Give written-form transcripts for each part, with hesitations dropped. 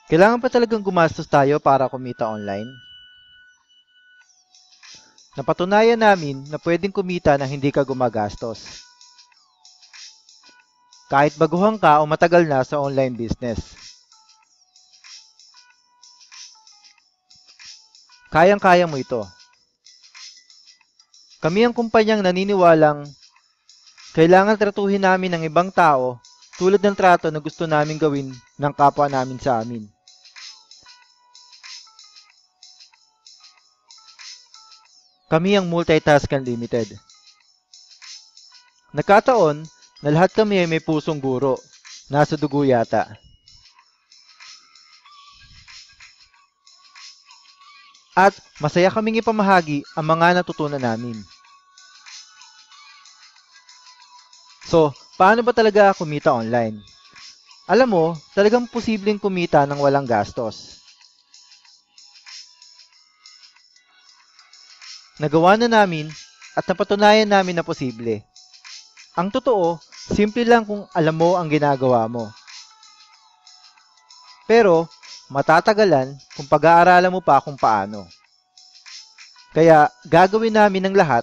Kailangan pa talagang gumastos tayo para kumita online? Napatunayan namin na pwedeng kumita nang hindi ka gumagastos. Kahit baguhan ka o matagal na sa online business. Kayang-kaya mo ito. Kami ang kumpanyang naniniwalang kailangan tratuhin namin ng ibang tao tulad ng trato na gusto namin gawin ng kapwa namin sa amin. Kami ang Multitask Unlimited. Nagkataon na lahat kami ay may pusong guro. Nasa dugo yata. At masaya kaming ipamahagi ang mga natutunan namin. So, paano ba talaga kumita online? Alam mo, talagang posibleng kumita ng walang gastos. Nagawa na namin at napatunayan namin na posible. Ang totoo, simple lang kung alam mo ang ginagawa mo. Pero, matatagalan kung pag-aaralan mo pa kung paano. Kaya, gagawin namin ng lahat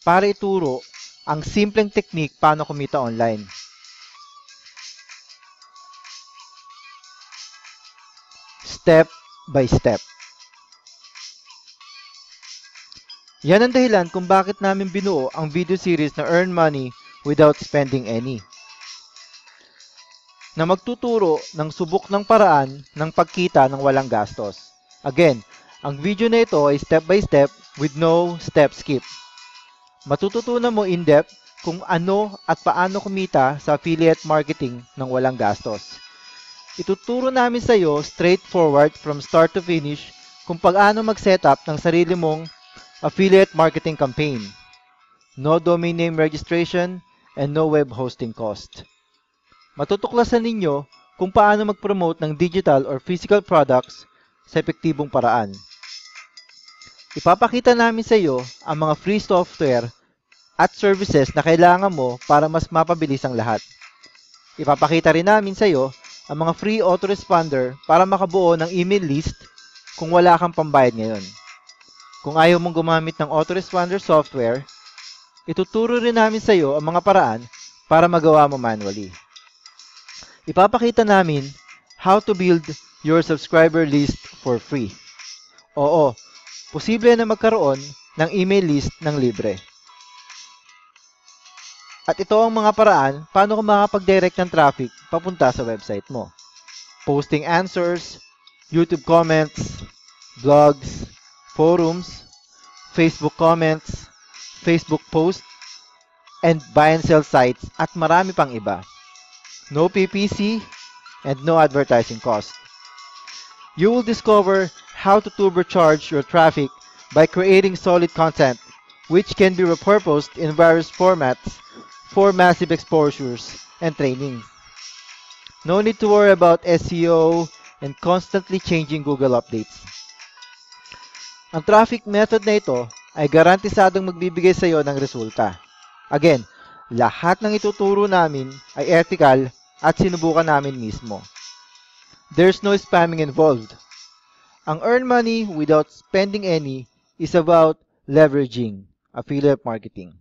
para ituro ang simpleng teknik paano kumita online. Step by step. Yan ang dahilan kung bakit namin binuo ang video series na Earn Money Without Spending Any, na magtuturo ng subok ng paraan ng pagkita ng walang gastos. Again, ang video na ito ay step by step with no step skip. Matututunan mo in-depth kung ano at paano kumita sa affiliate marketing ng walang gastos. Ituturo namin sa iyo straightforward from start to finish kung paano mag-setup ng sarili mong affiliate marketing campaign. No domain name registration and no web hosting cost. Matutuklasan ninyo kung paano mag-promote ng digital or physical products sa epektibong paraan. Ipapakita namin sa iyo ang mga free software at services na kailangan mo para mas mapabilis ang lahat. Ipapakita rin namin sa iyo ang mga free autoresponder para makabuo ng email list kung wala kang pambayad ngayon. Kung ayaw mong gumamit ng autoresponder software, ituturo rin namin sa iyo ang mga paraan para magawa mo manually. Ipapakita namin how to build your subscriber list for free. Oo, posible na magkaroon ng email list ng libre. At ito ang mga paraan paano ka makapag-direct ng traffic papunta sa website mo. Posting answers, YouTube comments, blogs, forums, Facebook comments, Facebook posts, and buy and sell sites at marami pang iba. No PPC and no advertising cost. You will discover how to turbocharge your traffic by creating solid content which can be repurposed in various formats for massive exposures and trainings. No need to worry about SEO and constantly changing Google updates. Ang traffic method na ito ay garantisadong magbibigay sa iyo ng resulta. Again, lahat ng ituturo namin ay ethical at sinubukan namin mismo. There's no spamming involved. Ang Earn Money Without Spending Any is about leveraging affiliate marketing.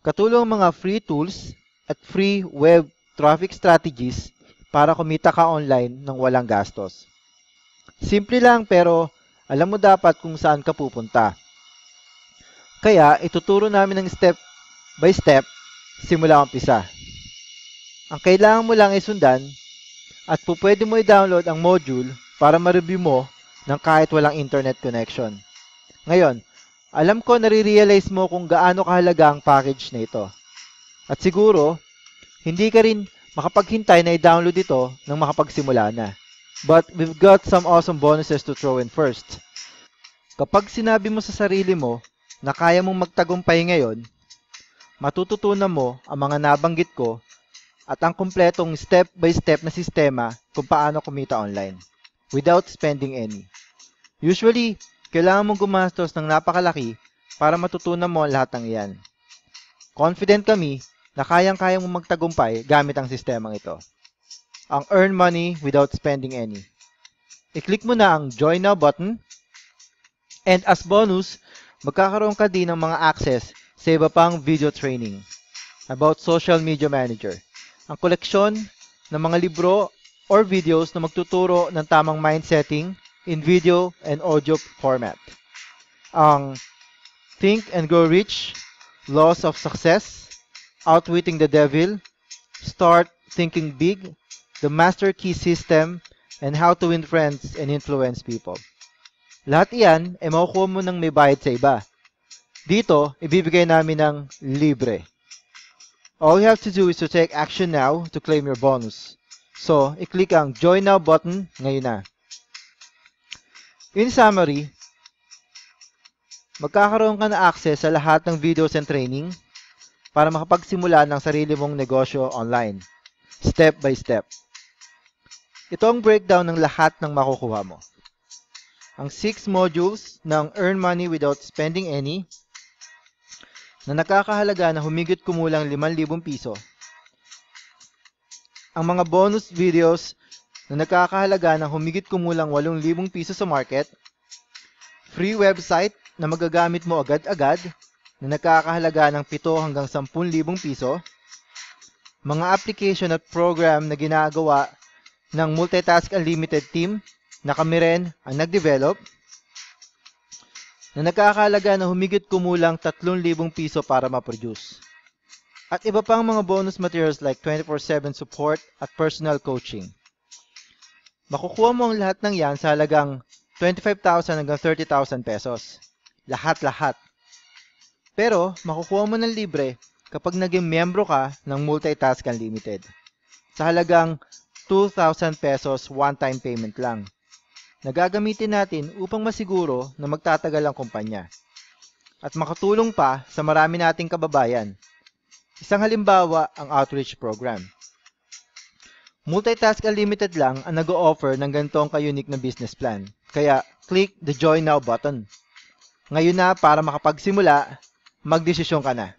Katulong mga free tools at free web traffic strategies para kumita ka online ng walang gastos. Simple lang pero alam mo dapat kung saan ka pupunta. Kaya ituturo namin ng step by step simula umpisa. Ang kailangan mo lang ay sundan at pwede mo i-download ang module para ma-review mo ng kahit walang internet connection. Ngayon, alam ko nare-realize mo kung gaano kahalaga ang package na ito. At siguro, hindi ka rin makapaghintay na i-download ito nang makapagsimula na. But we've got some awesome bonuses to throw in first. Kapag sinabi mo sa sarili mo na kaya mong magtagumpay ngayon, matututunan mo ang mga nabanggit ko at ang kumpletong step-by-step na sistema kung paano kumita online without spending any. Usually, kailangan mong gumastos ng napakalaki para matutunan mo ang lahat ng iyan. Confident kami na kayang-kaya mong magtagumpay gamit ang sistemang ito. Ang Earn Money Without Spending Any. I-click mo na ang Join Now button. And as bonus, magkakaroon ka din ng mga access sa iba pang video training about Social Media Manager. Ang koleksyon ng mga libro or videos na magtuturo ng tamang mind setting in video and audio format. Ang Think and Grow Rich, Laws of Success, Outwitting the Devil, Start Thinking Big, The Master Key System, and How to Win Friends and Influence People. Lahat iyan ay makukuha mo ng may bayad sa iba. Dito, ibibigay namin ng libre. All you have to do is to take action now to claim your bonus. So, i-click ang Join Now button ngayon na. In summary, magkakaroon ka na access sa lahat ng videos and training para makapagsimula ng sarili mong negosyo online, step by step. Ito ang breakdown ng lahat ng makukuha mo. Ang 6 modules ng Earn Money Without Spending Any na nakakahalaga na humigit kumulang 5,000 piso. Ang mga bonus videos na nakakahalaga ng humigit kumulang 8,000 piso sa market. Free website na magagamit mo agad-agad na nakakahalaga ng 7 hanggang 10,000 piso. Mga application at program na ginagawa ng Multitask Unlimited team na kami rin ang nag-develop, na nakakahalaga na humigit kumulang 3,000 piso para ma-produce. At iba pang mga bonus materials like 24/7 support at personal coaching. Makukuha mo ang lahat ng yan sa halagang 25,000 hanggang 30,000 pesos. Lahat-lahat. Pero makukuha mo ng libre kapag naging miyembro ka ng Multitask Unlimited. Sa halagang 2,000 pesos one-time payment lang. Nagagamitin natin upang masiguro na magtatagal ang kumpanya. At makatulong pa sa marami nating kababayan. Isang halimbawa ang outreach program. Multitask Unlimited lang ang nag-o-offer ng ganitong ka-unique na business plan. Kaya click the Join Now button. Ngayon na para makapagsimula, magdesisyon ka na.